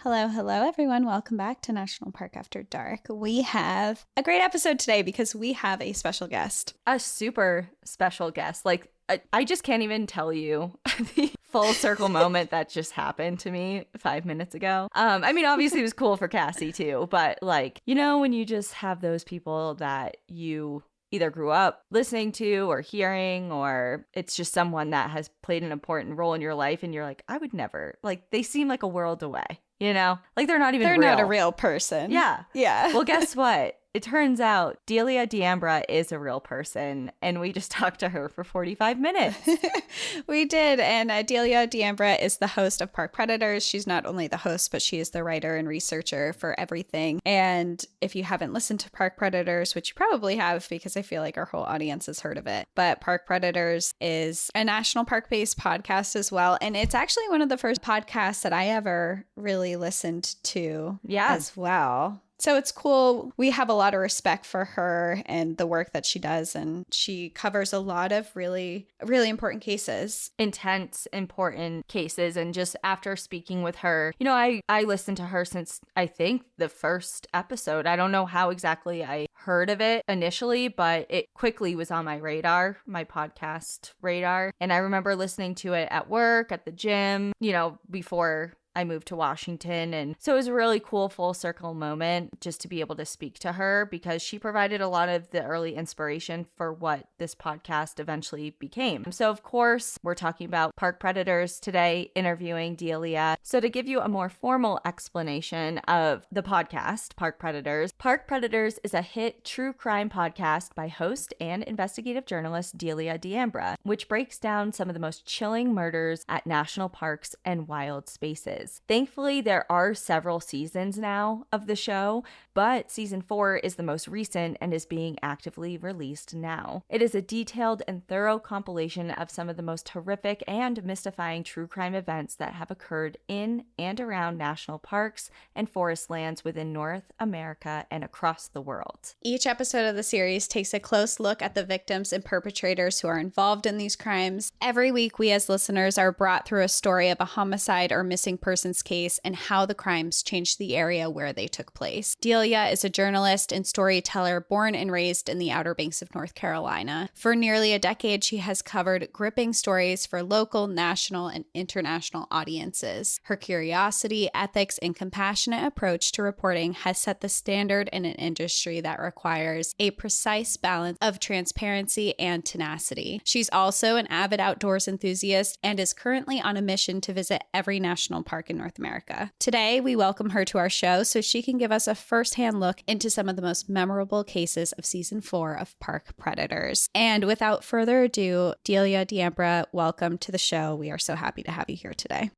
Hello, hello, everyone. Welcome back to National Park After Dark. We have a great episode today because we have a special guest. A super special guest. I just can't even tell you the full circle moment that just happened to me 5 minutes ago. Obviously it was cool for Cassie too, but when you just have those people that you either grew up listening to or hearing, or it's just someone that has played an important role in your life and you're like, I would never, they seem like a world away. They're not even They're real. not a real person. Yeah. Yeah. Well, guess what? It turns out Delia D'Ambra is a real person, and we just talked to her for 45 minutes. We did, and Delia D'Ambra is the host of Park Predators. She's not only the host, but she is the writer and researcher for everything. And if you haven't listened to Park Predators, which you probably have because I feel like our whole audience has heard of it, but Park Predators is a national park-based podcast as well. And it's actually one of the first podcasts that I ever really listened to as well. So it's cool. We have a lot of respect for her and the work that she does. And she covers a lot of really, really important cases. Intense, important cases. And just after speaking with her, I listened to her since I think the first episode. I don't know how exactly I heard of it initially, but it quickly was on my radar, my podcast radar. And I remember listening to it at work, at the gym, before I moved to Washington. And so it was a really cool full circle moment just to be able to speak to her because she provided a lot of the early inspiration for what this podcast eventually became. So of course, we're talking about Park Predators today, interviewing Delia. So to give you a more formal explanation of the podcast, Park Predators is a hit true crime podcast by host and investigative journalist Delia D'Ambra, which breaks down some of the most chilling murders at national parks and wild spaces. Thankfully, there are several seasons now of the show, but season 4 is the most recent and is being actively released now. It is a detailed and thorough compilation of some of the most horrific and mystifying true crime events that have occurred in and around national parks and forest lands within North America and across the world. Each episode of the series takes a close look at the victims and perpetrators who are involved in these crimes. Every week, we as listeners are brought through a story of a homicide or missing person's case and how the crimes changed the area where they took place. Delia is a journalist and storyteller born and raised in the Outer Banks of North Carolina. For nearly a decade, she has covered gripping stories for local, national, and international audiences. Her curiosity, ethics, and compassionate approach to reporting has set the standard in an industry that requires a precise balance of transparency and tenacity. She's also an avid outdoors enthusiast and is currently on a mission to visit every national park in North America. Today, we welcome her to our show so she can give us a firsthand look into some of the most memorable cases of season 4 of Park Predators. And without further ado, Delia D'Ambra, welcome to the show. We are so happy to have you here today.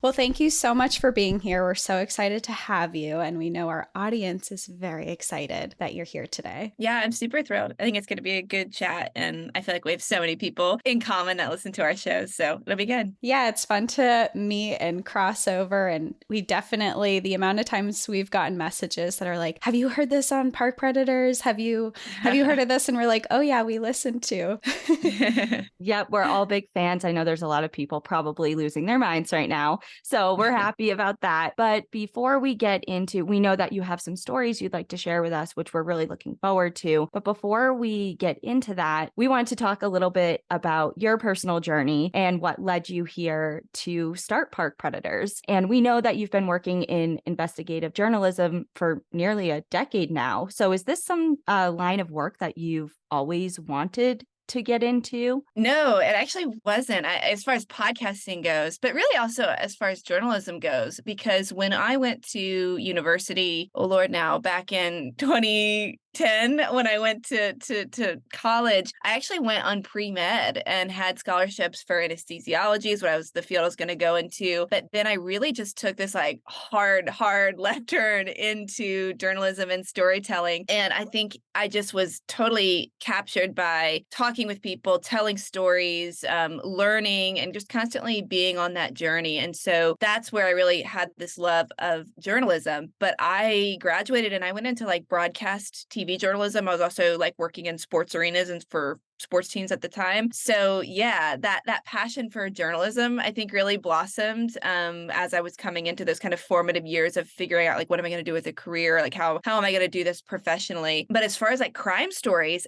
Well, thank you so much for being here. We're so excited to have you, and we know our audience is very excited that you're here today. Yeah, I'm super thrilled. I think it's going to be a good chat, and I feel like we have so many people in common that listen to our shows, so it'll be good. Yeah, it's fun to meet and cross over, and we definitely, the amount of times we've gotten messages that are like, have you heard this on Park Predators? Have you heard of this? And we're like, oh yeah, we listened to. Yep, we're all big fans. I know there's a lot of people probably losing their minds right now. So we're happy about that. But before we get into, we know that you have some stories you'd like to share with us, which we're really looking forward to. But before we get into that, we want to talk a little bit about your personal journey and what led you here to start Park Predators. And we know that you've been working in investigative journalism for nearly a decade now. So is this some line of work that you've always wanted to get into? No, it actually wasn't as far as podcasting goes, but really also as far as journalism goes, because when I went to university, oh Lord, now back in 2010, when I went to college, I actually went on pre-med and had scholarships for anesthesiology is what the field I was going to go into. But then I really just took this hard left turn into journalism and storytelling. And I think I just was totally captured by talking with people, telling stories, learning, and just constantly being on that journey. And so that's where I really had this love of journalism. But I graduated and I went into broadcast TV journalism. I was also working in sports arenas and for sports teams at the time. So yeah, that passion for journalism, I think, really blossomed as I was coming into those kind of formative years of figuring out like, what am I going to do with a career? Like how am I going to do this professionally? But as far as like crime stories,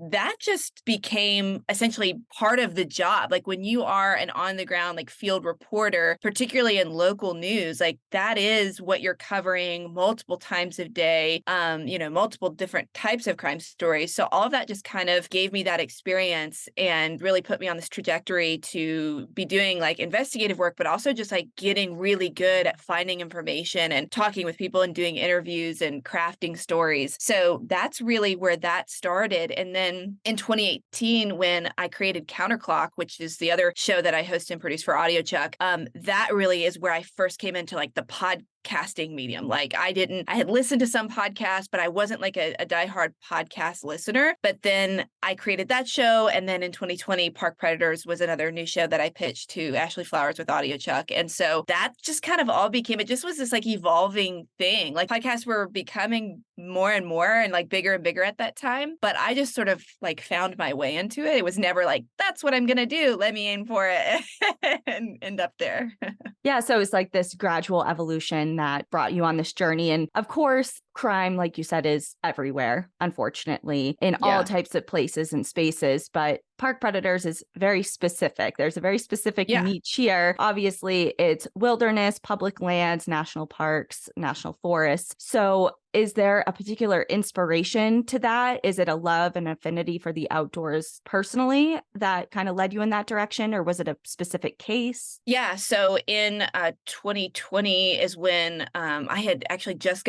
that just became essentially part of the job. Like when you are an on the ground like field reporter, particularly in local news, like that is what you're covering multiple times a day, multiple different types of crime stories. So all of that just kind of gave me that experience and really put me on this trajectory to be doing like investigative work, but also just like getting really good at finding information and talking with people and doing interviews and crafting stories. So that's really where that started. And then in 2018, when I created Counterclock, which is the other show that I host and produce for AudioChuck, that really is where I first came into like the podcasting medium. Like I had listened to some podcasts, but I wasn't like a diehard podcast listener. But then I created that show. And then in 2020, Park Predators was another new show that I pitched to Ashley Flowers with AudioChuck. And so that just kind of all became, it just was this like evolving thing. Like podcasts were becoming more and more and like bigger and bigger at that time. But I just sort of like found my way into it. It was never like, that's what I'm going to do. Let me aim for it and end up there. Yeah. So it's like this gradual evolution that brought you on this journey. And of course, crime, like you said, is everywhere, unfortunately, in all types of places and spaces. But Park Predators is very specific. There's a very specific niche here. Obviously, it's wilderness, public lands, national parks, national forests. So is there a particular inspiration to that? Is it a love and affinity for the outdoors personally that kind of led you in that direction? Or was it a specific case? Yeah. So in 2020 is when I had actually just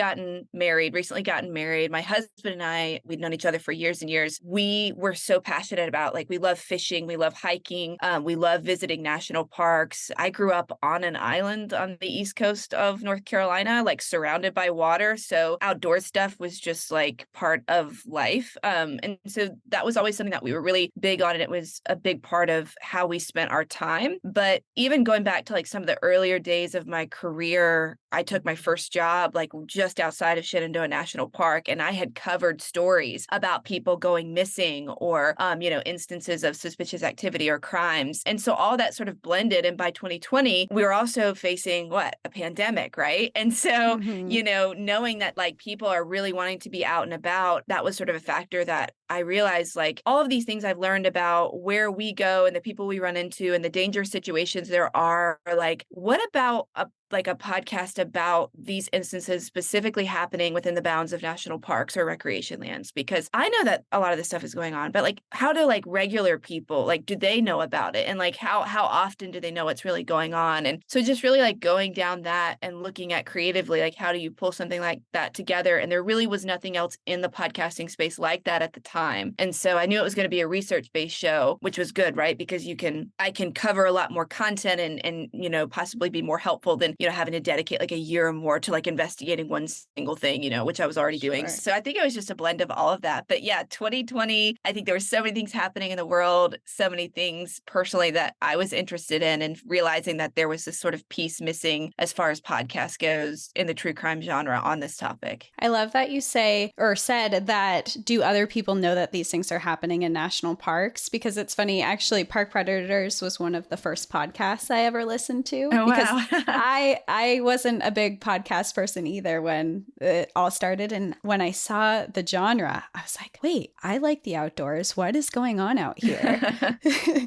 recently gotten married. My husband and I, we'd known each other for years and years. We were so passionate about, like, we love fishing, we love hiking, we love visiting national parks. I grew up on an island on the east coast of North Carolina, like surrounded by water. So outdoor stuff was just like part of life. And so that was always something that we were really big on. And it was a big part of how we spent our time. But even going back to like some of the earlier days of my career, I took my first job like just outside of Shenandoah National Park, and I had covered stories about people going missing or, instances of suspicious activity or crimes. And so all that sort of blended. And by 2020, we were also facing a pandemic, right? And so, knowing that like people are really wanting to be out and about, that was sort of a factor that I realized, like, all of these things I've learned about where we go and the people we run into and the dangerous situations there are, like, what about a podcast about these instances specifically happening within the bounds of national parks or recreation lands? Because I know that a lot of this stuff is going on, but like, how do like regular people, like, do they know about it? And like, how often do they know what's really going on? And so just really like going down that and looking at creatively, like, how do you pull something like that together? And there really was nothing else in the podcasting space like that at the time. And so I knew it was going to be a research-based show, which was good, right? Because I can cover a lot more content and possibly be more helpful than having to dedicate like a year or more to like investigating one single thing, which I was already doing. So I think it was just a blend of all of that. But yeah, 2020, I think there were so many things happening in the world, so many things personally that I was interested in, and realizing that there was this sort of piece missing as far as podcast goes in the true crime genre on this topic. I love that you said that, do other people know that these things are happening in national parks? Because it's funny, actually, Park Predators was one of the first podcasts I ever listened to. Oh, because wow. I wasn't a big podcast person either when it all started. And when I saw the genre, I was like, wait, I like the outdoors. What is going on out here?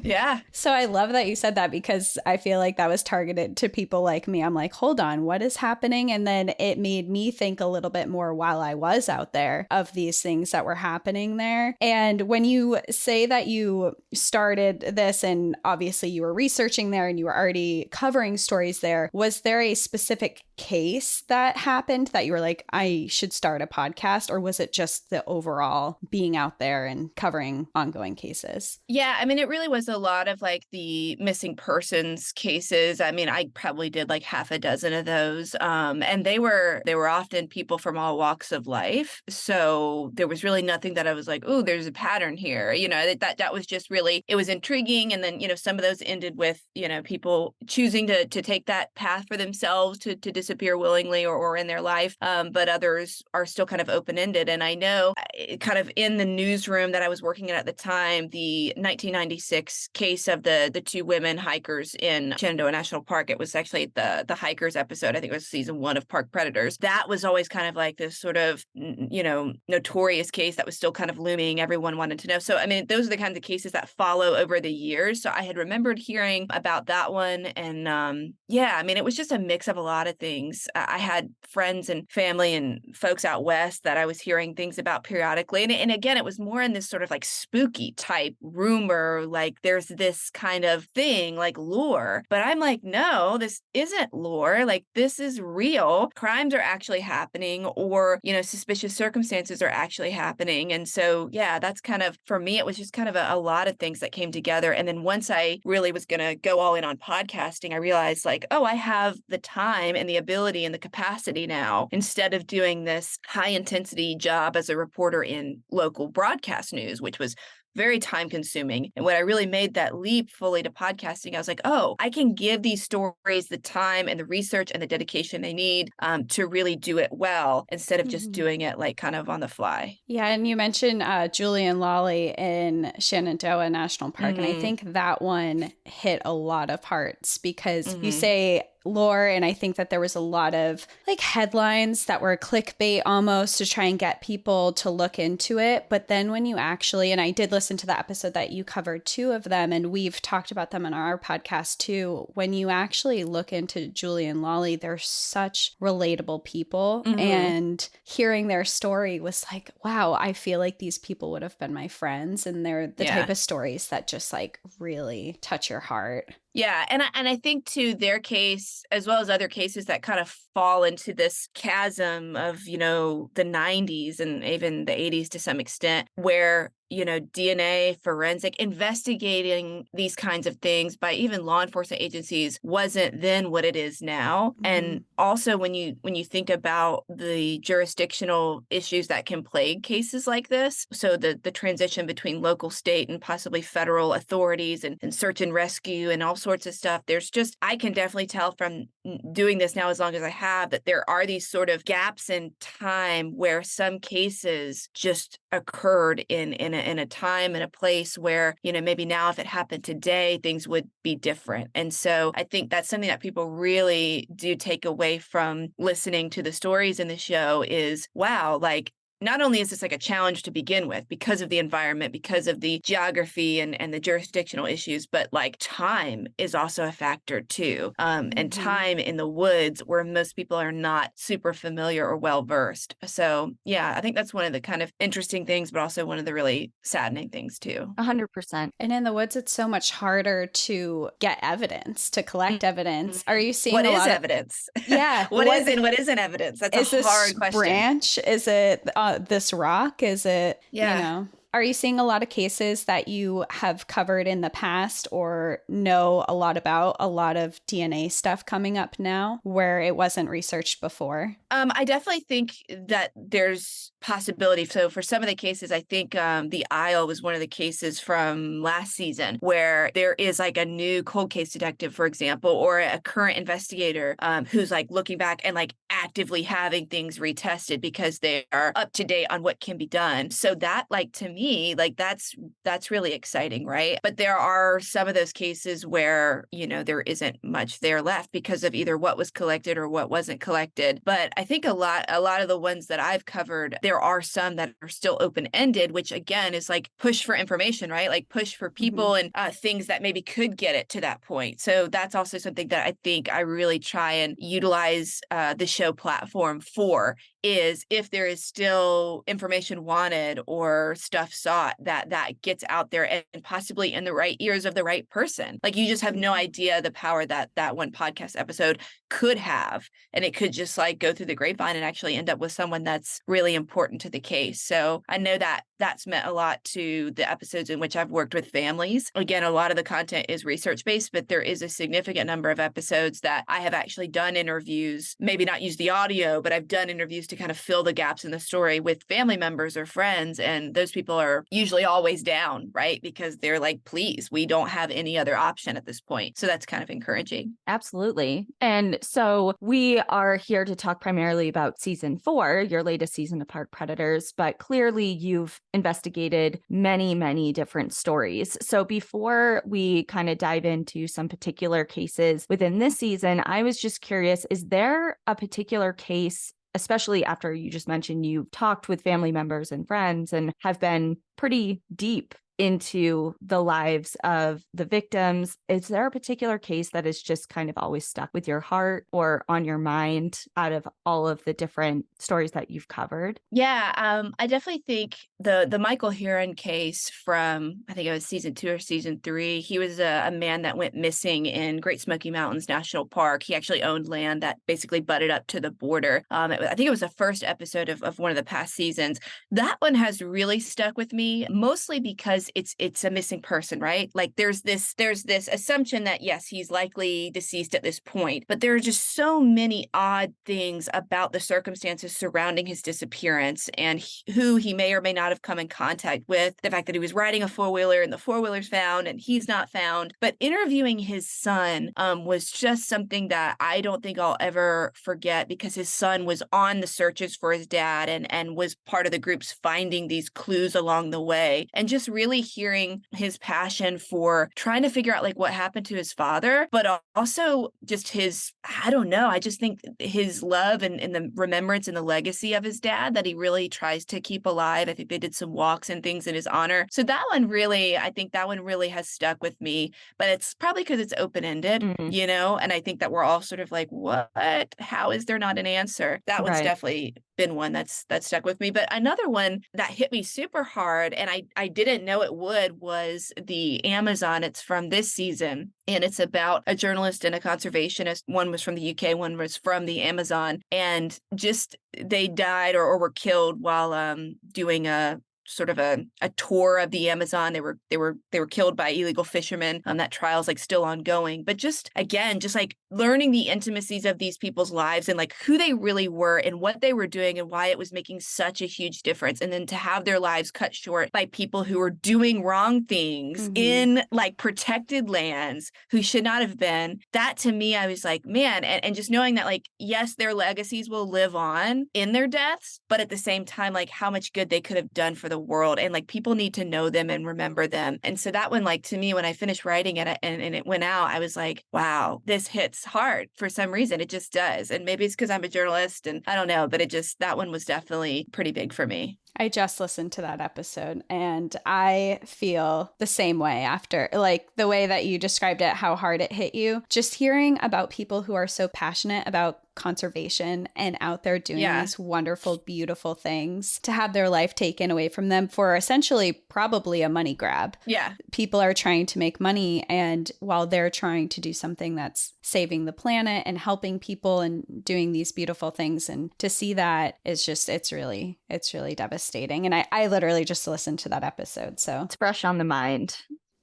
Yeah. So I love that you said that, because I feel like that was targeted to people like me. I'm like, hold on, what is happening? And then it made me think a little bit more while I was out there of these things that were happening there. And when you say that you started this, and obviously you were researching there and you were already covering stories there, was there a specific case that happened that you were like, I should start a podcast? Or was it just the overall being out there and covering ongoing cases? Yeah, I mean, it really was a lot of like the missing persons cases. I mean, I probably did like half a dozen of those. And they were often people from all walks of life. So there was really nothing that I was like, oh, there's a pattern here. That was just really, it was intriguing. And then, some of those ended with, people choosing to take that path for themselves to disappear willingly or in their life, but others are still kind of open-ended. And I know kind of in the newsroom that I was working in at the time, the 1996 case of the two women hikers in Shenandoah National Park, it was actually the hikers episode. I think it was season 1 of Park Predators. That was always kind of like this sort of, notorious case that was still kind of looming. Everyone wanted to know. So, I mean, those are the kinds of cases that follow over the years. So I had remembered hearing about that one. And I mean, it was just a mix of a lot of things. I had friends and family and folks out west that I was hearing things about periodically. And again, it was more in this sort of like spooky type rumor, like there's this kind of thing like lore. But I'm like, no, this isn't lore. Like this is real. Crimes are actually happening, or, suspicious circumstances are actually happening. And so, yeah, that's kind of, for me, it was just kind of a lot of things that came together. And then once I really was going to go all in on podcasting, I realized like, oh, I have the time and the ability and the capacity now, instead of doing this high intensity job as a reporter in local broadcast news, which was very time consuming. And when I really made that leap fully to podcasting, I was like, oh, I can give these stories the time and the research and the dedication they need to really do it well, instead of just doing it like kind of on the fly. Yeah. And you mentioned Julie and Lolly in Shenandoah National Park. And I think that one hit a lot of hearts because you say lore, and I think that there was a lot of like headlines that were clickbait almost to try and get people to look into it. But then when you actually, and I did listen to the episode that you covered 2 of them, and we've talked about them on our podcast too, when you actually look into Julie and Lolly, they're such relatable people. And hearing their story was like, wow, I feel like these people would have been my friends, and they're the type of stories that just like really touch your heart. Yeah. And I think too, their case, as well as other cases that kind of fall into this chasm of, the 90s and even the 80s to some extent, where DNA, forensic, investigating these kinds of things by even law enforcement agencies wasn't then what it is now. And also when you think about the jurisdictional issues that can plague cases like this, so the transition between local, state, and possibly federal authorities and search and rescue and all sorts of stuff, there's just, I can definitely tell from doing this now as long as I have, that there are these sort of gaps in time where some cases just occurred in a time and a place where, maybe now if it happened today, things would be different. And so I think that's something that people really do take away from listening to the stories in the show is, wow, like, not only is this like a challenge to begin with because of the environment, because of the geography and the jurisdictional issues, but like time is also a factor too. And time in the woods where most people are not super familiar or well versed. So yeah, I think that's one of the kind of interesting things, but also one of the really saddening things too. 100%. And in the woods, it's so much harder to get evidence, to collect evidence. Are you seeing what a is lot evidence? Yeah. What is and what isn't evidence? That's is a this hard question. Branch? Is it this rock? Is it, Are you seeing a lot of cases that you have covered in the past or know a lot about, a lot of DNA stuff coming up now where it wasn't researched before? I definitely think that there's possibility. So for some of the cases, I think the Isle was one of the cases from last season where there is like a new cold case detective, for example, or a current investigator who's like looking back and like actively having things retested because they are up to date on what can be done. So that, like, to me, like that's really exciting, right? But there are some of those cases where, there isn't much there left because of either what was collected or what wasn't collected. But I think a lot of the ones that I've covered, there are some that are still open-ended, which again is like push for information, right? Like push for people and things that maybe could get it to that point. So that's also something that I think I really try and utilize the show platform for, is if there is still information wanted or stuff sought, that gets out there and possibly in the right ears of the right person. Like you just have no idea the power that one podcast episode could have. And it could just like go through the grapevine and actually end up with someone that's really important to the case. So I know that that's meant a lot to the episodes in which I've worked with families. Again, a lot of the content is research-based, but there is a significant number of episodes that I have actually done interviews, maybe not use the audio, but I've done interviews to kind of fill the gaps in the story with family members or friends. And those people are usually always down, right? Because they're like, please, we don't have any other option at this point. So that's kind of encouraging. Absolutely. And so we are here to talk primarily about season 4, your latest season of Park Predators, but clearly you've investigated many, many different stories. So before we kind of dive into some particular cases within this season, I was just curious, is there a particular case, especially after you just mentioned you've talked with family members and friends and have been pretty deep into the lives of the victims? Is there a particular case that is just kind of always stuck with your heart or on your mind out of all of the different stories that you've covered? Yeah, I definitely think the Michael Heron case from, I think it was season 2 or season 3, he was a man that went missing in Great Smoky Mountains National Park. He actually owned land that basically butted up to the border. I think it was the first episode of one of the past seasons. That one has really stuck with me, mostly because it's a missing person, right? Like there's this assumption that yes, he's likely deceased at this point, but there are just so many odd things about the circumstances surrounding his disappearance and who he may or may not have come in contact with. The fact that he was riding a four-wheeler and the four-wheeler's found and he's not found. But interviewing his son was just something that I don't think I'll ever forget, because his son was on the searches for his dad and was part of the groups finding these clues along the way. And just really hearing his passion for trying to figure out like what happened to his father, but also just his, I don't know, I just think his love and the remembrance and the legacy of his dad that he really tries to keep alive. I think they did some walks and things in his honor. So that one really, I think that one really has stuck with me, but it's probably because it's open-ended, you know, and I think that we're all sort of like, what? How is there not an answer? That one's definitely been one that's stuck with me. But another one that hit me super hard, and I didn't know it would, was the Amazon. It's from this season, and it's about a journalist and a conservationist. One was from the UK, one was from the Amazon, and just they died or were killed while doing a sort of a tour of the Amazon. They were killed by illegal fishermen. That trial's like still ongoing. But just again, just like learning the intimacies of these people's lives and like who they really were and what they were doing and why it was making such a huge difference. And then to have their lives cut short by people who were doing wrong things in like protected lands who should not have been. That to me, I was like, man, and just knowing that like, yes, their legacies will live on in their deaths, but at the same time, like how much good they could have done for the world, and like people need to know them and remember them. And so that one, like to me, when I finished writing it and it went out, I was like, wow, this hits hard for some reason. It just does. And maybe it's because I'm a journalist and I don't know, but that one was definitely pretty big for me. I just listened to that episode and I feel the same way after, like the way that you described it, how hard it hit you. Just hearing about people who are so passionate about conservation and out there doing these wonderful, beautiful things, to have their life taken away from them for essentially probably a money grab. Yeah. People are trying to make money, and while they're trying to do something that's saving the planet and helping people and doing these beautiful things, and to see that is just, it's really devastating. And I literally just listened to that episode. So it's fresh on the mind.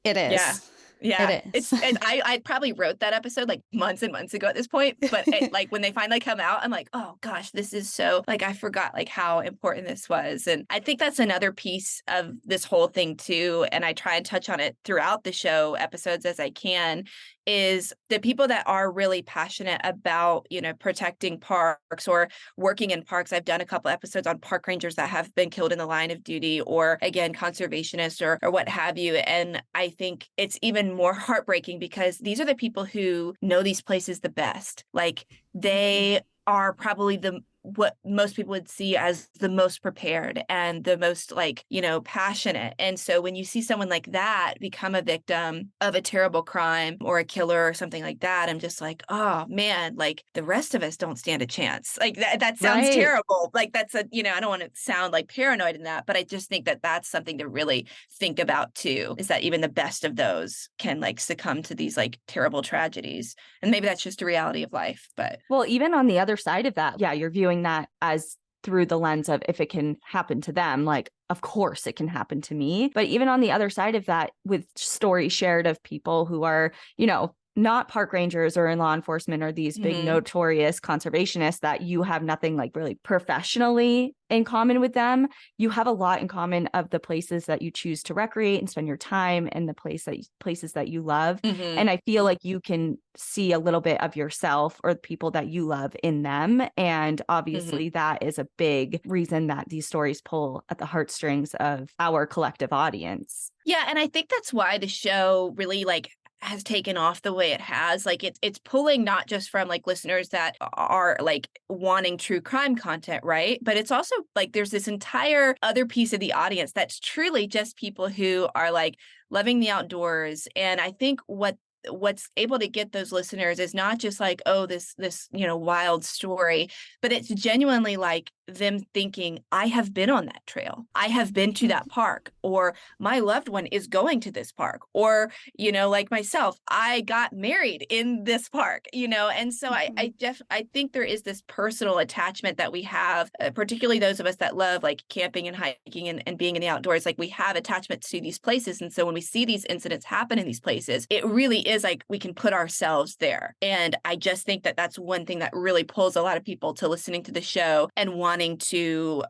It is. Yeah. Yeah, it is. And I probably wrote that episode like months and months ago at this point, but like when they finally come out, I'm like, oh gosh, this is so, like, I forgot like how important this was. And I think that's another piece of this whole thing too. And I try and touch on it throughout the show episodes as I can, is the people that are really passionate about, you know, protecting parks or working in parks. I've done a couple episodes on park rangers that have been killed in the line of duty, or again, conservationists or what have you. And I think it's even more heartbreaking because these are the people who know these places the best. Like they are probably what most people would see as the most prepared and the most like, you know, passionate. And so when you see someone like that become a victim of a terrible crime or a killer or something like that, I'm just like, oh man, like the rest of us don't stand a chance. Like that sounds terrible. Like that's a, you know, I don't want to sound like paranoid in that, but I just think that that's something to really think about too, is that even the best of those can like succumb to these like terrible tragedies. And maybe that's just a reality of life, but. Well, even on the other side of that, yeah, you're viewing that as through the lens of if it can happen to them, like, of course it can happen to me. But even on the other side of that, with stories shared of people who are, not park rangers or in law enforcement or these big notorious conservationists that you have nothing like really professionally in common with them, you have a lot in common of the places that you choose to recreate and spend your time and the places that you love. And I feel like you can see a little bit of yourself or the people that you love in them. And obviously that is a big reason that these stories pull at the heartstrings of our collective audience. Yeah. And I think that's why the show really has taken off the way it has. Like it's pulling not just from like listeners that are like wanting true crime content, right? But it's also like there's this entire other piece of the audience that's truly just people who are like loving the outdoors. And I think what's able to get those listeners is not just like, oh, this wild story, but it's genuinely like them thinking, I have been on that trail, I have been to that park, or my loved one is going to this park, or like myself, I got married in this park, and so I think there is this personal attachment that we have, particularly those of us that love like camping and hiking and being in the outdoors. Like we have attachments to these places, and so when we see these incidents happen in these places, it really is like we can put ourselves there. And I just think that that's one thing that really pulls a lot of people to listening to the show and wanting to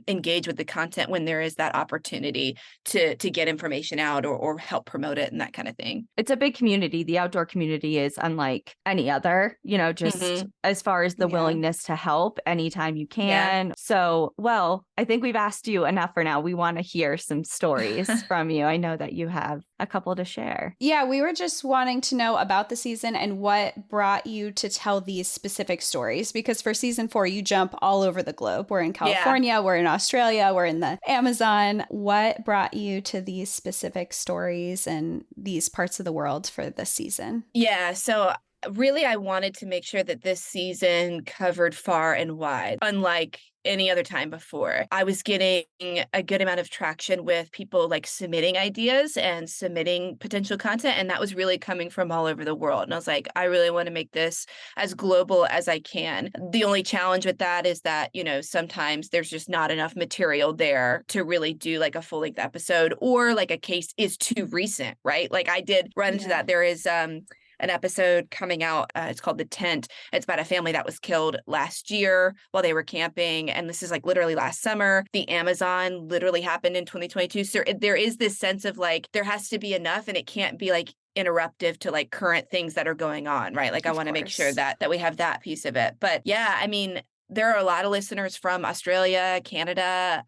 engage with the content when there is that opportunity to get information out or help promote it and that kind of thing. It's a big community. The outdoor community is unlike any other, just as far as the willingness to help anytime you can. Yeah. So, well, I think we've asked you enough for now. We want to hear some stories from you. I know that you have a couple to share. Yeah, we were just wanting to know about the season and what brought you to tell these specific stories, because for season 4, you jump all over the globe. We're in California, we're in Australia, we're in the Amazon. What brought you to these specific stories and these parts of the world for this season? Yeah, so really, I wanted to make sure that this season covered far and wide, unlike any other time before. I was getting a good amount of traction with people like submitting ideas and submitting potential content. And that was really coming from all over the world. And I was like, I really want to make this as global as I can. The only challenge with that is that, sometimes there's just not enough material there to really do like a full length episode, or like a case is too recent, right? Like I did run into that. There is, an episode coming out. It's called The Tent. It's about a family that was killed last year while they were camping. And this is like literally last summer. The Amazon literally happened in 2022. So there is this sense of like, there has to be enough, and it can't be like interruptive to like current things that are going on, right? Like I want to make sure that we have that piece of it. But yeah, I mean, there are a lot of listeners from Australia, Canada,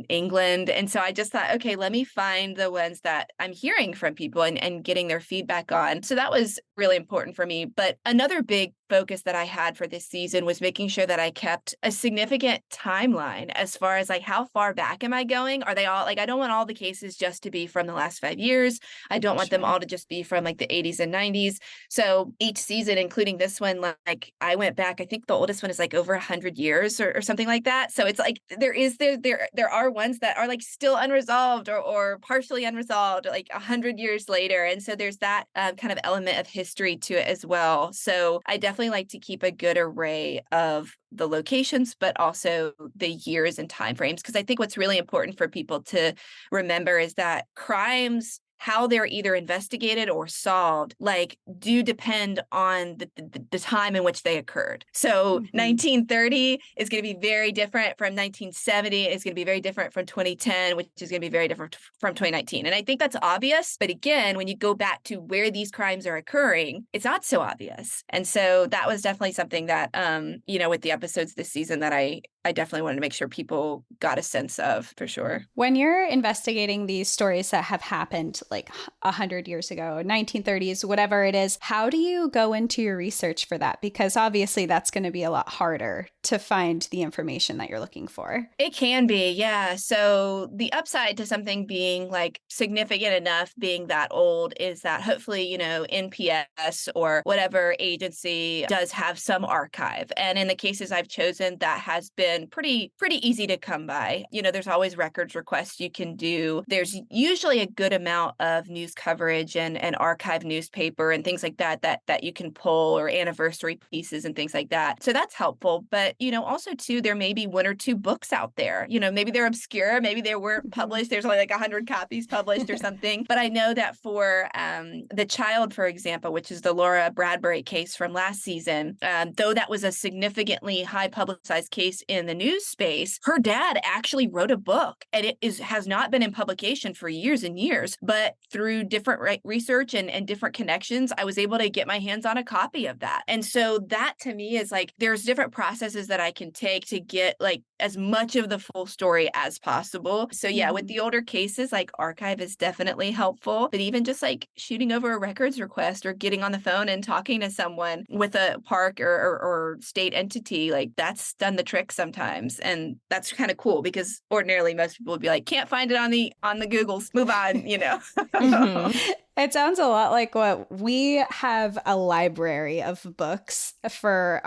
England. And so I just thought, okay, let me find the ones that I'm hearing from people and getting their feedback on. So that was really important for me. But another big focus that I had for this season was making sure that I kept a significant timeline as far as like how far back am I going? Are they all like, I don't want all the cases just to be from the last 5 years. I don't want them all to just be from like the 80s and 90s. So each season, including this one, like I went back, I think the oldest one is like over 100 years or something like that. So it's like there are ones that are like still unresolved or partially unresolved like 100 years later. And so there's that kind of element of history to it as well. So I definitely like to keep a good array of the locations, but also the years and timeframes, because I think what's really important for people to remember is that crimes, how they're either investigated or solved, like do depend on the time in which they occurred. So 1930 is going to be very different from 1970. It's going to be very different from 2010, which is going to be very different from 2019. And I think that's obvious. But again, when you go back to where these crimes are occurring, it's not so obvious. And so that was definitely something that, with the episodes this season that I definitely wanted to make sure people got a sense of, for sure. When you're investigating these stories that have happened like 100 years ago, 1930s, whatever it is, how do you go into your research for that? Because obviously that's going to be a lot harder to find the information that you're looking for. It can be, yeah. So the upside to something being like significant enough, being that old, is that hopefully, NPS or whatever agency does have some archive. And in the cases I've chosen, that has been pretty easy to come by. There's always records requests you can do. There's usually a good amount of news coverage and archive newspaper and things like that you can pull, or anniversary pieces and things like that. So that's helpful. But But, also too, there may be one or two books out there, maybe they're obscure, maybe they weren't published. There's only like 100 copies published or something. But I know that for The Child, for example, which is the Laura Bradbury case from last season, though that was a significantly high publicized case in the news space, her dad actually wrote a book, and it has not been in publication for years and years. But through different research and different connections, I was able to get my hands on a copy of that. And so that to me is like, there's different processes that I can take to get like as much of the full story as possible. So yeah, with the older cases, like archive is definitely helpful, but even just like shooting over a records request or getting on the phone and talking to someone with a park or state entity, like that's done the trick sometimes. And that's kind of cool because ordinarily most people would be like, can't find it on the Googles, move on. It sounds a lot like what we have, a library of books for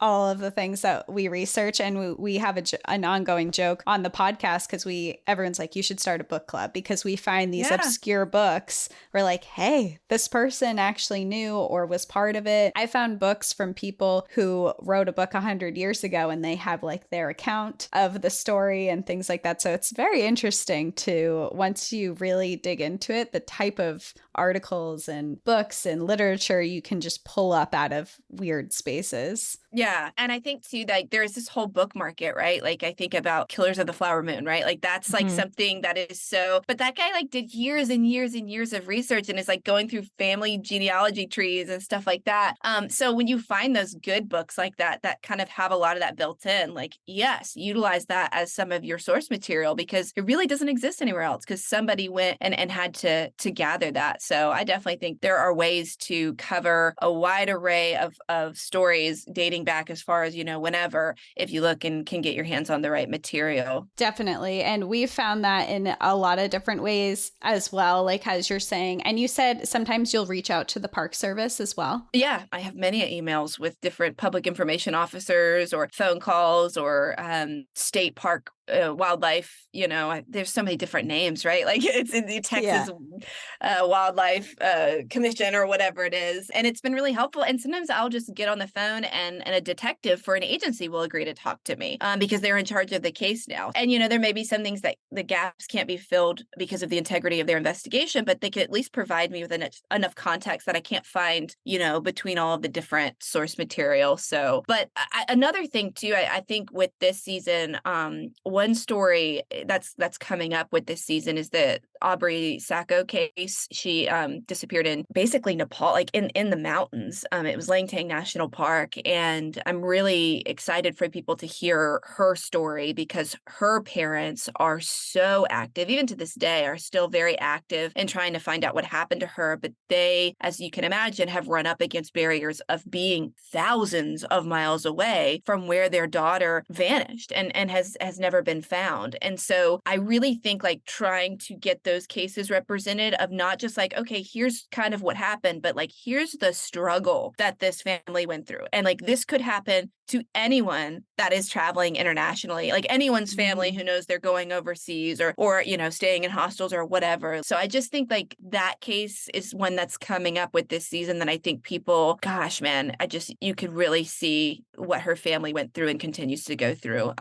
all of the things that we research. And we have an ongoing joke on the podcast because everyone's like, you should start a book club because we find these obscure books. We're like, hey, this person actually knew or was part of it. I found books from people who wrote a book 100 years ago and they have like their account of the story and things like that. So it's very interesting to, once you really dig into it, the type of articles and books and literature you can just pull up out of weird spaces. Yeah. And I think too, like there's this whole book market, right? Like I think about Killers of the Flower Moon, right? Like that's like something that is but that guy like did years and years and years of research and is like going through family genealogy trees and stuff like that. So when you find those good books like that kind of have a lot of that built in, like, yes, utilize that as some of your source material because it really doesn't exist anywhere else because somebody went and had to gather that. So I definitely think there are ways to cover a wide array of stories dating back as far as, whenever, if you look and can get your hands on the right material. Definitely. And we've found that in a lot of different ways as well, like as you're saying. And you said sometimes you'll reach out to the Park Service as well. Yeah, I have many emails with different public information officers or phone calls or state park wildlife, there's so many different names, right? Like it's in the Texas Wildlife Commission or whatever it is. And it's been really helpful. And sometimes I'll just get on the phone and a detective for an agency will agree to talk to me because they're in charge of the case now. And, there may be some things that the gaps can't be filled because of the integrity of their investigation, but they could at least provide me with enough context that I can't find, between all of the different source material. So, but another thing too, I think with this season, one story that's coming up with this season is the Aubrey Sacco case. She disappeared in basically Nepal, like in the mountains. It was Langtang National Park. And I'm really excited for people to hear her story because her parents are so active, even to this day, are still very active in trying to find out what happened to her. But they, as you can imagine, have run up against barriers of being thousands of miles away from where their daughter vanished and has never been found. And so I really think like trying to get those cases represented of not just like, okay, here's kind of what happened, but like, here's the struggle that this family went through. And like, this could happen to anyone that is traveling internationally, like anyone's family who knows they're going overseas or staying in hostels or whatever. So I just think like that case is one that's coming up with this season that I think people, gosh, man, you could really see what her family went through and continues to go through.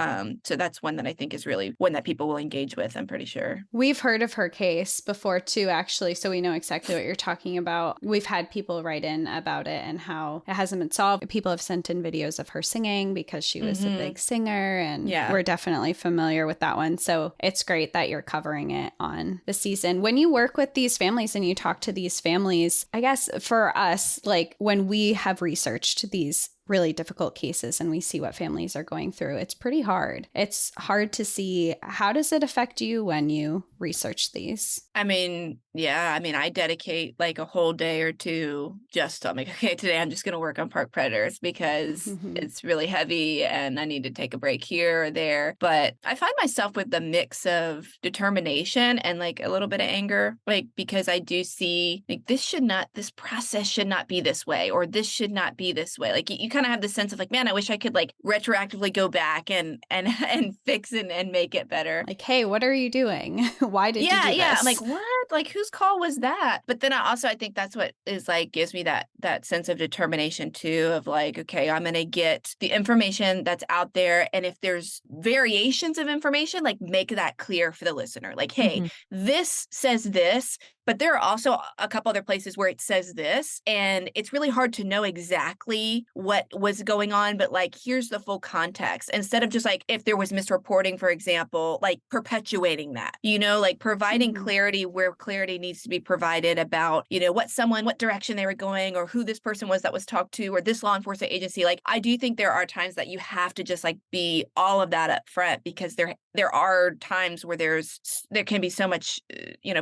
So that's one that I think is really one that people will engage with, I'm pretty sure. We've heard of her case before too, actually. So we know exactly what you're talking about. We've had people write in about it and how it hasn't been solved. People have sent in videos of her singing because she was a big singer, and we're definitely familiar with that one. So it's great that you're covering it on the season. When you work with these families and you talk to these families, I guess for us, like when we have researched these really difficult cases and we see what families are going through, it's pretty hard. It's hard to see, how does it affect you when you research these? I mean, I dedicate like a whole day or two just to like, okay, today I'm just going to work on park predators because it's really heavy and I need to take a break here or there. But I find myself with the mix of determination and like a little bit of anger, like, because I do see like this process should not be this way, or this should not be this way. Like you kind of have the sense of like, man, I wish I could like retroactively go back and fix it and make it better. Like, hey, what are you doing? Why did you do this? Yeah. I'm like, what? Like, who whose call was that? But then I think that's what is like gives me that sense of determination too, of like, okay, I'm going to get the information that's out there. And if there's variations of information, like make that clear for the listener. Like, hey, this says this, but there are also a couple other places where it says this, and it's really hard to know exactly what was going on, but like, here's the full context. Instead of just like, if there was misreporting, for example, like perpetuating that, like providing clarity where clarity needs to be provided about, what direction they were going, or who this person was that was talked to, or this law enforcement agency. Like, I do think there are times that you have to just like be all of that up front, because there are times where there can be so much,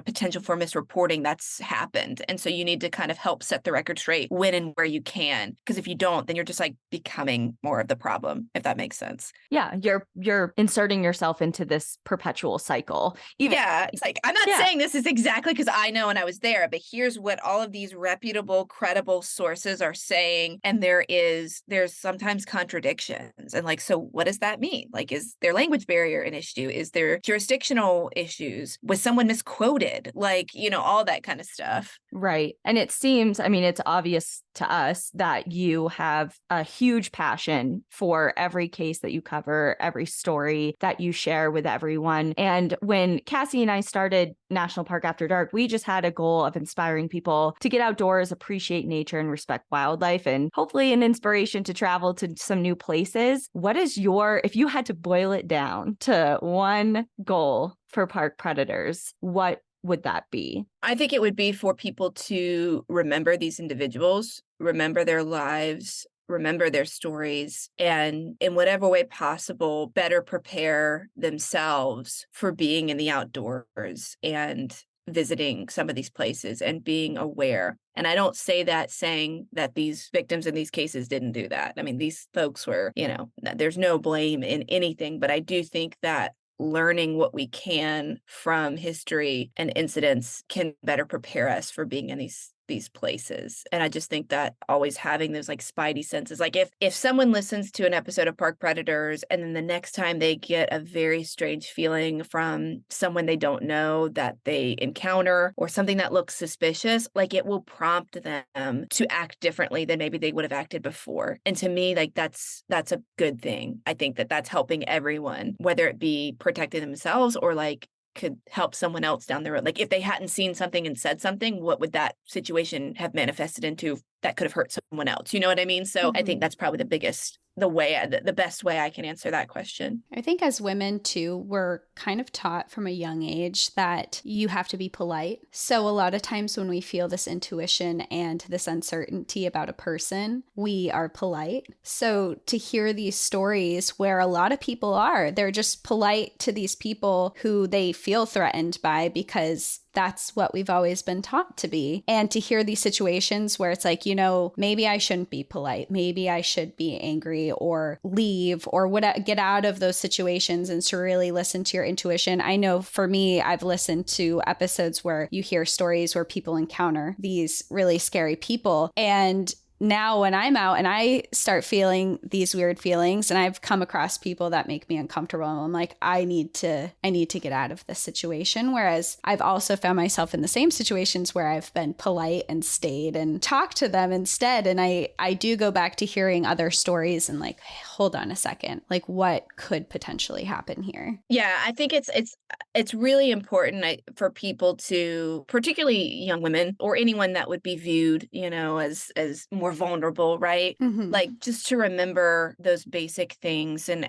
potential for misreporting that's happened. And so you need to kind of help set the record straight when and where you can. Because if you don't, then you're just like becoming more of the problem, if that makes sense. Yeah. You're inserting yourself into this perpetual cycle. It's like, I'm not saying this is exactly because I know and I was there, but here's what all of these reputable, credible sources are saying. And there's sometimes contradictions. And like, so what does that mean? Like, is there language barrier an issue? Is there jurisdictional issues? Was someone misquoted? Like, all that kind of stuff. Right. And it seems, it's obvious to us that you have a huge passion for every case that you cover, every story that you share with everyone. And when Cassie and I started National Park After Dark, we just had a goal of inspiring people to get outdoors, appreciate nature, and respect wildlife, and hopefully an inspiration to travel to some new places. What is if you had to boil it down to one goal for Park Predators, what would that be? I think it would be for people to remember these individuals, remember their lives, remember their stories, and in whatever way possible, better prepare themselves for being in the outdoors and visiting some of these places and being aware. And I don't say that saying that these victims in these cases didn't do that. These folks were, there's no blame in anything, but I do think that learning what we can from history and incidents can better prepare us for being in these places. And I just think that always having those like spidey senses, like if someone listens to an episode of Park Predators and then the next time they get a very strange feeling from someone they don't know that they encounter, or something that looks suspicious, like it will prompt them to act differently than maybe they would have acted before. And to me, like that's a good thing. I think that that's helping everyone, whether it be protecting themselves or like could help someone else down the road. Like if they hadn't seen something and said something, what would that situation have manifested into that could have hurt someone else? You know what I mean? So I think that's probably the best way I can answer that question. I think as women too, we're kind of taught from a young age that you have to be polite. So a lot of times when we feel this intuition and this uncertainty about a person, we are polite. So to hear these stories where a lot of people they're just polite to these people who they feel threatened by because that's what we've always been taught to be. And to hear these situations where it's like, maybe I shouldn't be polite. Maybe I should be angry or leave or get out of those situations, and to really listen to your intuition. I know for me, I've listened to episodes where you hear stories where people encounter these really scary people, and now when I'm out and I start feeling these weird feelings and I've come across people that make me uncomfortable, I'm like, I need to get out of this situation. Whereas I've also found myself in the same situations where I've been polite and stayed and talked to them instead. And I do go back to hearing other stories and like, hold on a second, like what could potentially happen here? Yeah, I think it's really important for people to, particularly young women or anyone that would be viewed, as more vulnerable, right? Like just to remember those basic things. And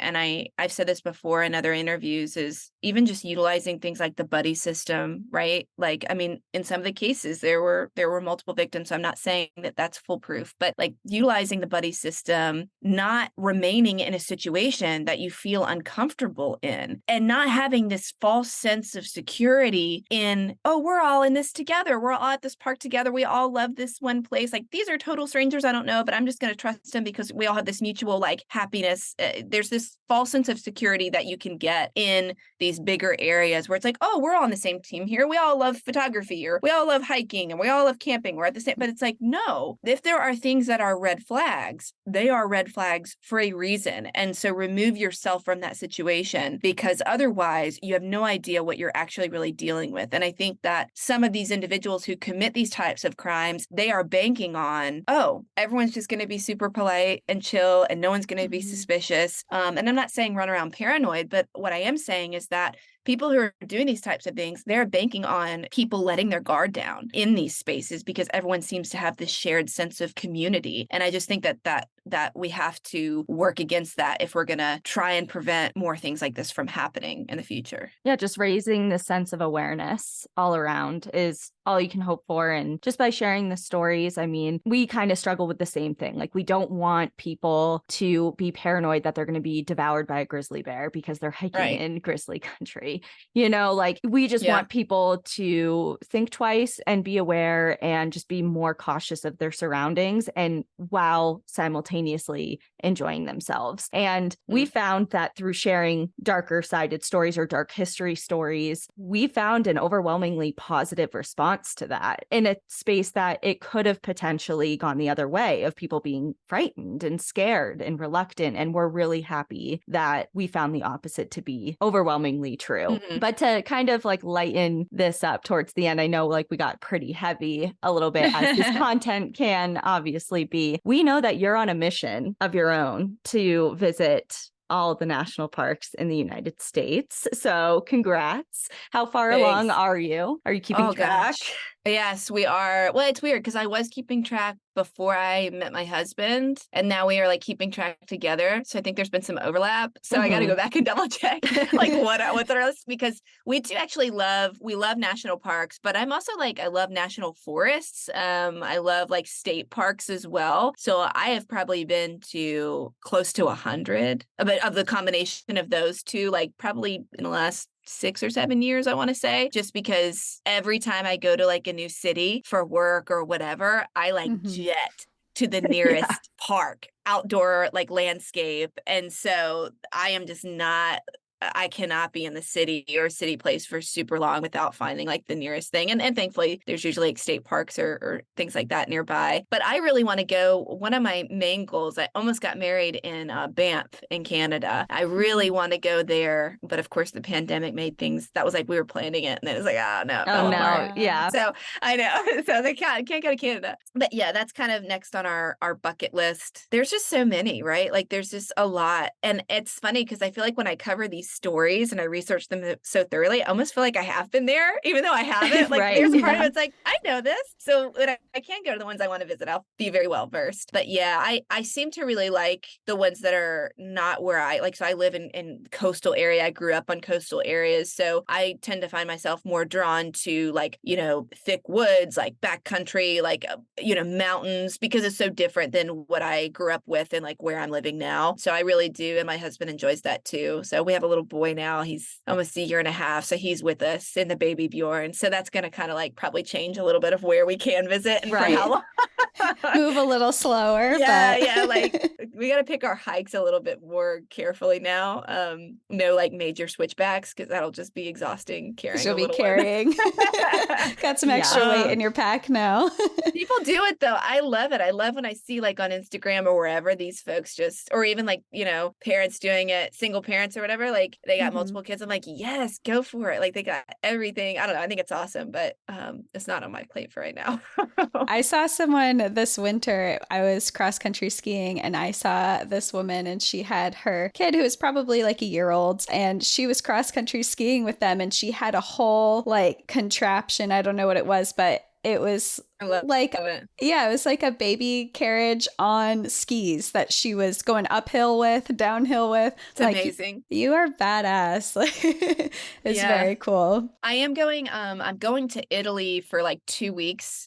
I've said this before in other interviews, is even just utilizing things like the buddy system, right? Like, in some of the cases there were multiple victims. So I'm not saying that that's foolproof, but like utilizing the buddy system, not remaining in a situation that you feel uncomfortable in, and not having this false sense of security in, oh, we're all in this together. We're all at this park together. We all love this one place. Like these are total strangers strangers I don't know, but I'm just going to trust them because we all have this mutual like happiness. There's this false sense of security that you can get in these bigger areas where it's like, oh, we're all on the same team here. We all love photography, or we all love hiking, and we all love camping. We're at the same, but it's like, no, if there are things that are red flags, they are red flags for a reason. And so remove yourself from that situation, because otherwise you have no idea what you're actually really dealing with. And I think that some of these individuals who commit these types of crimes, they are banking on, oh, everyone's just going to be super polite and chill and no one's going to be suspicious. And I'm not saying run around paranoid, but what I am saying is that people who are doing these types of things, they're banking on people letting their guard down in these spaces because everyone seems to have this shared sense of community. And I just think that we have to work against that if we're going to try and prevent more things like this from happening in the future. Yeah, just raising the sense of awareness all around is all you can hope for. And just by sharing the stories, I mean, we kind of struggle with the same thing. Like, we don't want people to be paranoid that they're going to be devoured by a grizzly bear because they're hiking in grizzly country. You know, like, we just want people to think twice and be aware and just be more cautious of their surroundings, and while simultaneously enjoying themselves. And we found that through sharing darker sided stories or dark history stories, we found an overwhelmingly positive response to that in a space that it could have potentially gone the other way, of people being frightened and scared and reluctant. And we're really happy that we found the opposite to be overwhelmingly true. But to kind of like lighten this up towards the end, I know like we got pretty heavy a little bit, as this content can obviously be. We know that you're on a mission of your own to visit all the national parks in the United States. So congrats. How far along are you? Are you keeping track? Gosh. Yes, we are. Well, it's weird because I was keeping track before I met my husband, and now we are like keeping track together. So I think there's been some overlap. So I got to go back and double check like what's our list, because we do actually love national parks, but I'm also like, I love national forests. I love like state parks as well. So I have probably been to close to 100, but of the combination of those two, like probably in the last 6 or 7 years, I want to say, just because every time I go to like a new city for work or whatever, I like jet to the nearest park, outdoor like landscape. And so I cannot be in the city or city place for super long without finding like the nearest thing. And thankfully there's usually like state parks or things like that nearby. But I really want to go. One of my main goals, I almost got married in Banff in Canada. I really want to go there. But of course the pandemic made things, that was like, we were planning it. And then it was like, oh no. Oh no. Yeah. So I know. So they can't go to Canada. But yeah, that's kind of next on our bucket list. There's just so many, right? Like there's just a lot. And it's funny because I feel like when I cover these stories and I research them so thoroughly, I almost feel like I have been there, even though I haven't. Like there's a part of it's like, I know this. So when I can go to the ones I want to visit, I'll be very well versed. But yeah, I seem to really like the ones that are not where I like. So I live in coastal area. I grew up on coastal areas. So I tend to find myself more drawn to like, you know, thick woods, like backcountry, like, you know, mountains, because it's so different than what I grew up with and like where I'm living now. So I really do. And my husband enjoys that too. So we have a little boy now. He's almost a year and a half. So he's with us in the baby Bjorn. So that's going to kind of like probably change a little bit of where we can visit and for how long. Move a little slower. Yeah. Like we got to pick our hikes a little bit more carefully now. No like major switchbacks, because that'll just be exhausting carrying. You'll be carrying. Got some extra weight in your pack now. People do it though. I love it. I love when I see like on Instagram or wherever these folks just, or even like, you know, parents doing it, single parents or whatever, like they got multiple kids. I'm like, yes, go for it. Like they got everything. I don't know. I think it's awesome, but it's not on my plate for right now. I saw someone this winter. I was cross country skiing and I saw this woman, and she had her kid who was probably like a year old, and she was cross country skiing with them, and she had a whole like contraption. I don't know what it was, but it was it was like a baby carriage on skis that she was going uphill with, downhill with. It's like, amazing. You are badass. It's very cool. I am going, I'm going to Italy for like 2 weeks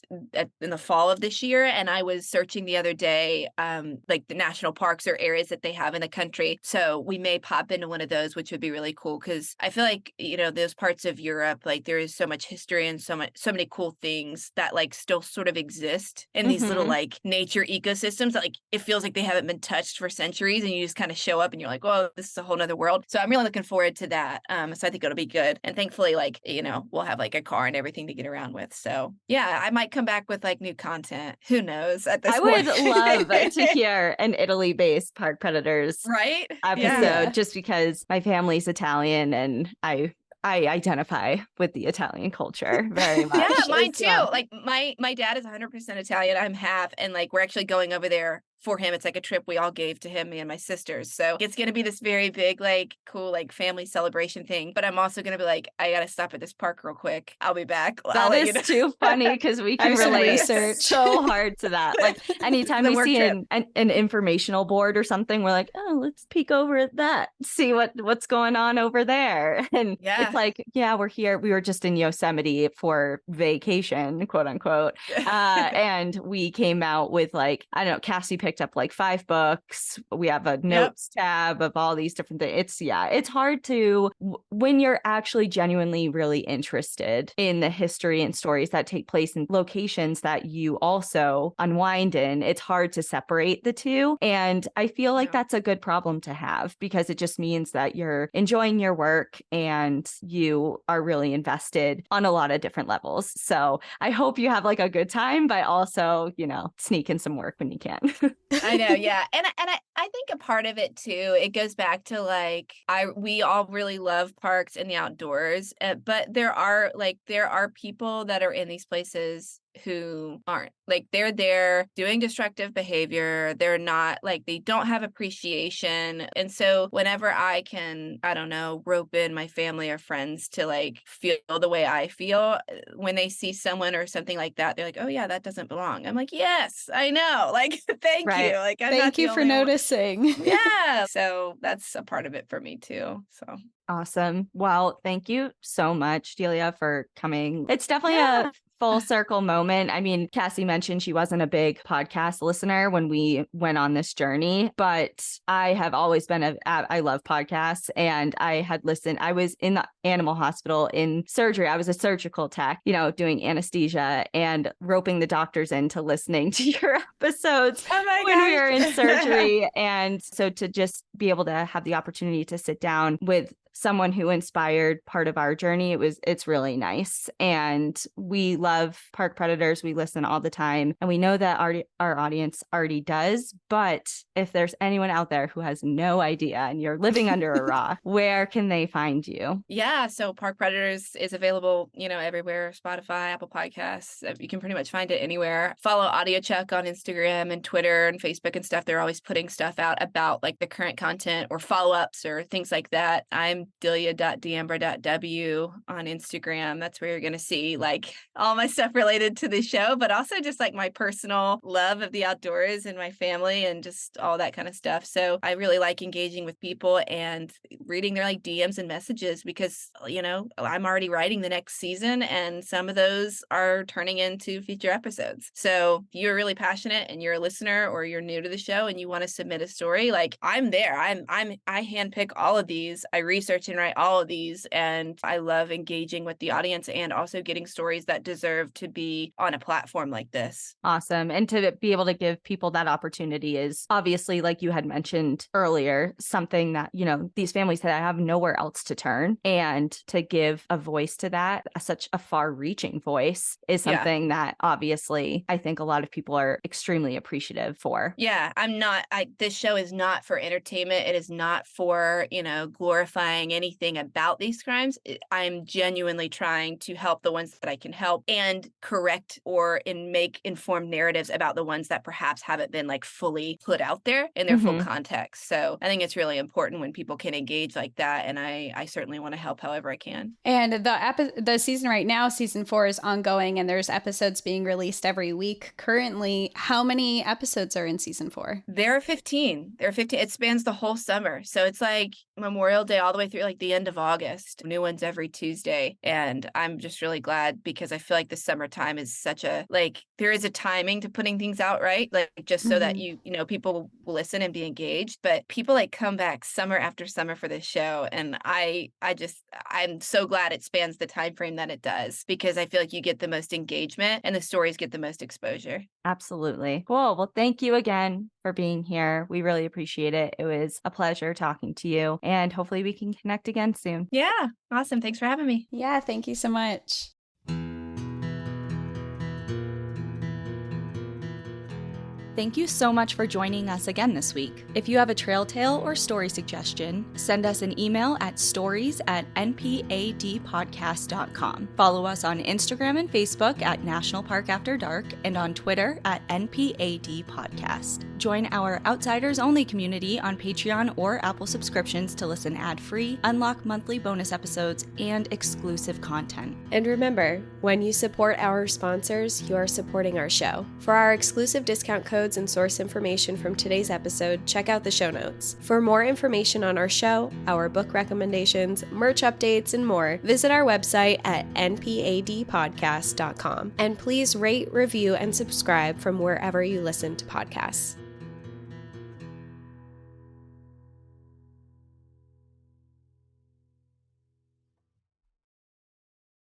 in the fall of this year. And I was searching the other day, like the national parks or areas that they have in the country. So we may pop into one of those, which would be really cool. Cause I feel like, you know, those parts of Europe, like there is so much history and so many cool things that like still sort of exist in these little like nature ecosystems that like it feels like they haven't been touched for centuries, and you just kind of show up and you're like, whoa, this is a whole nother world. So I'm really looking forward to that. So I think it'll be good. And thankfully, like, you know, we'll have like a car and everything to get around with. So yeah, I might come back with like new content. Who knows at this I point. would love to hear an Italy-based Park Predators right? episode, Yeah. just because my family's Italian and I identify with the Italian culture very much. Yeah, mine too. So, Like my dad is 100% Italian. I'm half, and like we're actually going over there for him. It's like a trip we all gave to him, me and my sisters. So it's going to be this very big, like cool, like family celebration thing. But I'm also going to be like, I got to stop at this park real quick. I'll be back. I'll that let is you know. too funny because we can Do some relate research. so hard to that. Like anytime The we work see trip. an informational board or something, we're like, oh, let's peek over at that, see what's going on over there. And Yeah. it's like, yeah, we're here. We were just in Yosemite for vacation, quote unquote. And we came out with like, I don't know, Cassie picked up like 5 books. We have a notes tab of all these different things. It's hard to, when you're actually genuinely really interested in the history and stories that take place in locations that you also unwind in, it's hard to separate the two. And I feel like that's a good problem to have, because it just means that you're enjoying your work and you are really invested on a lot of different levels. So I hope you have like a good time, but also, you know, sneak in some work when you can. I know, yeah. And I think a part of it too, it goes back to like we all really love parks and the outdoors, but there are people that are in these places who aren't. Like they're there doing destructive behavior. They're not, like, they don't have appreciation. And so whenever I can, I don't know, rope in my family or friends to like feel the way I feel when they see someone or something like that, they're like, oh yeah, that doesn't belong. I'm like, yes, I know. Like, thank Right. you. Like, I'm Thank not you the for only one. noticing. Yeah. So that's a part of it for me too. So Awesome. Well, thank you so much, Delia, for coming. It's definitely Yeah. a full circle moment. I mean, Cassie mentioned she wasn't a big podcast listener when we went on this journey, but I have always been I love podcasts, and I had listened. I was in the animal hospital in surgery. I was a surgical tech, you know, doing anesthesia and roping the doctors into listening to your episodes when we were in surgery. And so to just be able to have the opportunity to sit down with someone who inspired part of our journey, it's really nice. And we love Park Predators. We listen all the time, and we know that our audience already does. But if there's anyone out there who has no idea and you're living under a rock, where can they find you? Yeah, so Park Predators is available, you know, everywhere. Spotify, Apple Podcasts. You can pretty much find it anywhere. Follow Audio Chuck on Instagram and Twitter and Facebook and stuff. They're always putting stuff out about like the current content or follow-ups or things like that. I'm Delia.D'Ambra.w on Instagram. That's where you're going to see like all my stuff related to the show, but also just like my personal love of the outdoors and my family and just all that kind of stuff. So I really like engaging with people and reading their like DMs and messages, because, you know, I'm already writing the next season and some of those are turning into future episodes. So if you're really passionate and you're a listener or you're new to the show and you want to submit a story, like I'm there. I handpick all of these. I research and write all of these, and I love engaging with the audience and also getting stories that deserve to be on a platform like this. Awesome. And to be able to give people that opportunity is obviously, like you had mentioned earlier, something that, you know, these families that have nowhere else to turn, and to give a voice to that, such a far reaching voice, is something that obviously I think a lot of people are extremely appreciative for. Yeah, this show is not for entertainment. It is not for, you know, glorifying anything about these crimes. I'm genuinely trying to help the ones that I can help and correct or make informed narratives about the ones that perhaps haven't been like fully put out there in their full context. So I think it's really important when people can engage like that. And I certainly want to help however I can. And the season right now, season 4 is ongoing, and there's episodes being released every week. Currently, how many episodes are in season 4? There are 15. It spans the whole summer. So it's like Memorial Day all the way through through like the end of August. New ones every Tuesday. And I'm just really glad because I feel like the summertime is such a, like, there is a timing to putting things out, right? Like, just so that people will listen and be engaged. But people like come back summer after summer for this show. And I'm so glad it spans the time frame that it does, because I feel like you get the most engagement and the stories get the most exposure. Absolutely. Cool. Well, thank you again for being here. We really appreciate it. It was a pleasure talking to you, and hopefully we can connect again soon. Yeah. Awesome. Thanks for having me. Yeah, thank you so much. Thank you so much for joining us again this week. If you have a trail tale or story suggestion, send us an email at stories@npadpodcast.com. Follow us on Instagram and Facebook at National Park After Dark and on Twitter at NPAD Podcast. Join our Outsiders Only community on Patreon or Apple subscriptions to listen ad-free, unlock monthly bonus episodes, and exclusive content. And remember, when you support our sponsors, you are supporting our show. For our exclusive discount codes and source information from today's episode, check out the show notes. For more information on our show, our book recommendations, merch updates, and more, visit our website at npadpodcast.com. And please rate, review, and subscribe from wherever you listen to podcasts.